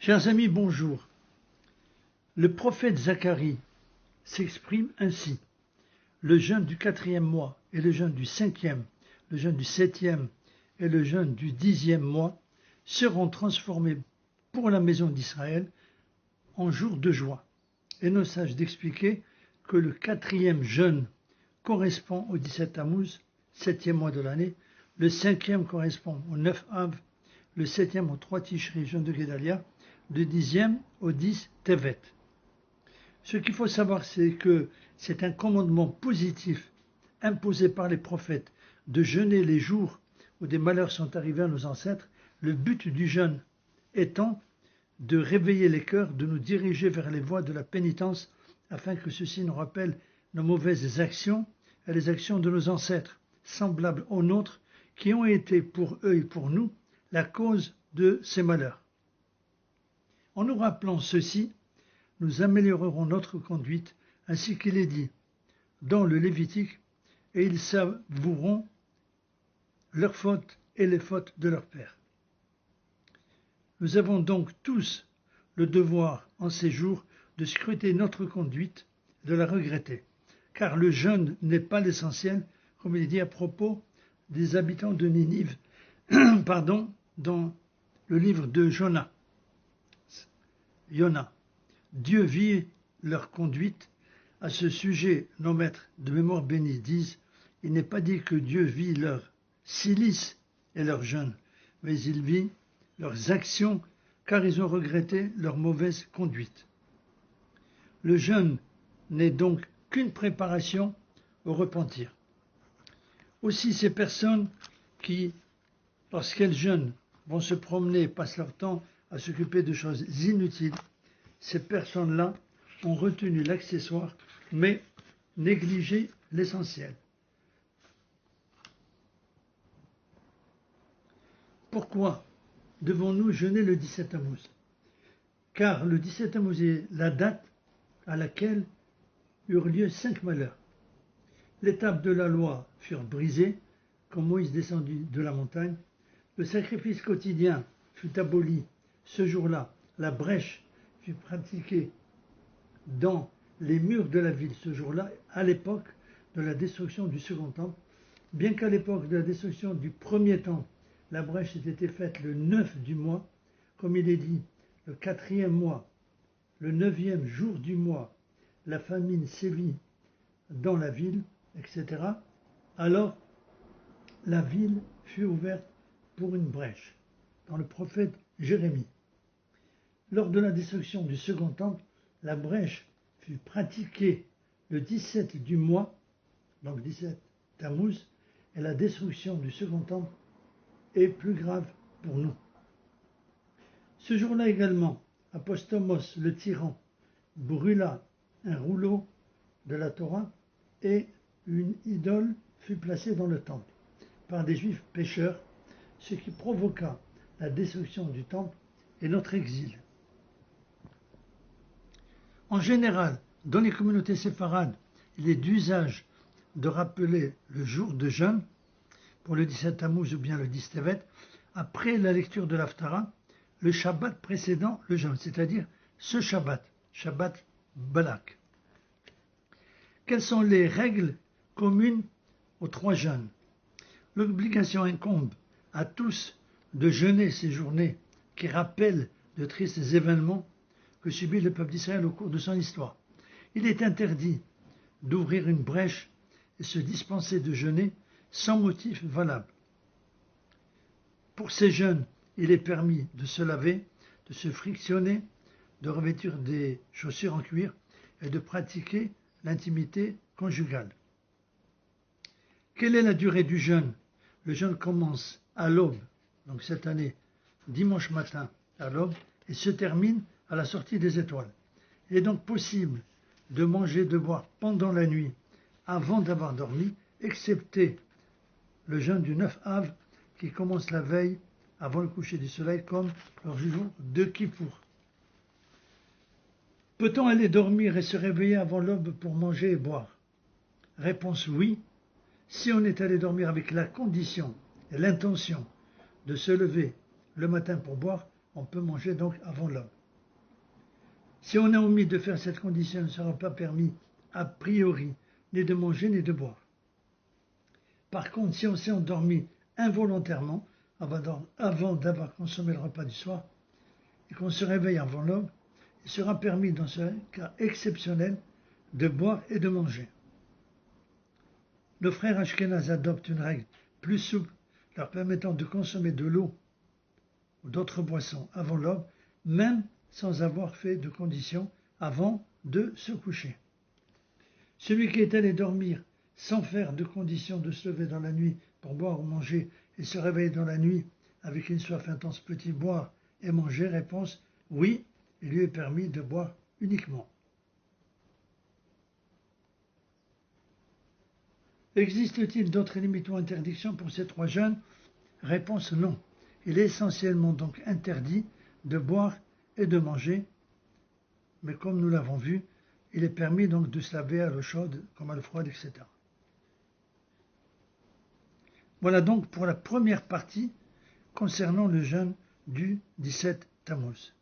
Chers amis, bonjour. Le prophète Zacharie s'exprime ainsi. Le jeûne du 4e mois et le jeûne du 5e, le jeûne du 7e et le jeûne du 10e mois seront transformés pour la maison d'Israël en jours de joie. Et nos sages d'expliquer que le 4e jeûne correspond au 17 Tammuz, 7e mois de l'année, le 5e correspond au 9 Av, le 7e au 3 Tishri, jeûne de Guédalia, le 10e au 10 Tevet. Ce qu'il faut savoir, c'est que c'est un commandement positif imposé par les prophètes de jeûner les jours où des malheurs sont arrivés à nos ancêtres, le but du jeûne étant de réveiller les cœurs, de nous diriger vers les voies de la pénitence, afin que ceci nous rappelle nos mauvaises actions et les actions de nos ancêtres, semblables aux nôtres, qui ont été pour eux et pour nous la cause de ces malheurs. En nous rappelant ceci, nous améliorerons notre conduite, ainsi qu'il est dit dans le Lévitique, et ils savoueront leurs fautes et les fautes de leurs pères. Nous avons donc tous le devoir, en ces jours, de scruter notre conduite, de la regretter, car le jeûne n'est pas l'essentiel, comme il est dit à propos des habitants de Ninive, dans le livre de Jonas. Dieu vit leur conduite. À ce sujet, nos maîtres de mémoire bénis disent, il n'est pas dit que Dieu vit leur cilice et leur jeûne, mais il vit leurs actions, car ils ont regretté leur mauvaise conduite. Le jeûne n'est donc qu'une préparation au repentir. Aussi ces personnes qui, lorsqu'elles jeûnent, vont se promener et passent leur temps à s'occuper de choses inutiles, ces personnes-là ont retenu l'accessoire, mais négligé l'essentiel. Pourquoi devons-nous jeûner le 17 Tammuz? Car le 17 Tammuz est la date à laquelle eurent lieu 5 malheurs. Les tables de la loi furent brisées, quand Moïse descendit de la montagne. Le sacrifice quotidien fut aboli ce jour-là. La brèche fut pratiquée dans les murs de la ville ce jour-là, à l'époque de la destruction du second temple. Bien qu'à l'époque de la destruction du premier temple, la brèche ait été faite le 9 du mois, comme il est dit, le 4e mois, le 9e jour du mois, la famine sévit dans la ville, etc. Alors, la ville fut ouverte pour une brèche, dans le prophète Jérémie. Lors de la destruction du second temple, la brèche fut pratiquée le 17 du mois, donc 17 Tammuz, et la destruction du second temple est plus grave pour nous. Ce jour-là également, Apostomos, le tyran, brûla un rouleau de la Torah et une idole fut placée dans le temple par des juifs pécheurs, ce qui provoqua la destruction du temple et notre exil. En général, dans les communautés séfarades, il est d'usage de rappeler le jour de jeûne, pour le 17 Tammuz ou bien le 10 Tevet, après la lecture de l'Haftara, le Shabbat précédent le jeûne, c'est-à-dire ce Shabbat, Shabbat Balak. Quelles sont les règles communes aux 3 jeûnes? L'obligation incombe à tous de jeûner ces journées qui rappellent de tristes événements que subit le peuple d'Israël au cours de son histoire. Il est interdit d'ouvrir une brèche et se dispenser de jeûner sans motif valable. Pour ces jeûnes, il est permis de se laver, de se frictionner, de revêtir des chaussures en cuir et de pratiquer l'intimité conjugale. Quelle est la durée du jeûne? Le jeûne commence à l'aube, donc cette année, dimanche matin à l'aube, et se termine à la sortie des étoiles. Il est donc possible de manger et de boire pendant la nuit, avant d'avoir dormi, excepté le jeûne du 9 Av, qui commence la veille avant le coucher du soleil, comme leur jour de Kippour. Peut-on aller dormir et se réveiller avant l'aube pour manger et boire? Réponse oui, si on est allé dormir avec la condition et l'intention de se lever le matin pour boire on peut manger donc avant l'aube. Si on a omis de faire cette condition, il ne sera pas permis a priori ni de manger ni de boire. Par contre, si on s'est endormi involontairement avant d'avoir consommé le repas du soir et qu'on se réveille avant l'aube, il sera permis dans ce cas exceptionnel de boire et de manger. Nos frères Ashkénazes adoptent une règle plus souple leur permettant de consommer de l'eau ou d'autres boissons avant l'aube, même sans avoir fait de conditions avant de se coucher. Celui qui est allé dormir sans faire de conditions de se lever dans la nuit pour boire ou manger et se réveiller dans la nuit avec une soif intense peut-il boire et manger? Réponse oui, il lui est permis de boire uniquement. Existe-t-il d'autres limites ou interdictions pour ces trois jeûnes? Réponse non. Il est essentiellement donc interdit de boire et de manger, mais comme nous l'avons vu, il est permis donc de se laver à l'eau chaude comme à l'eau froide, etc. Voilà donc pour la première partie concernant le jeûne du 17 Tammuz.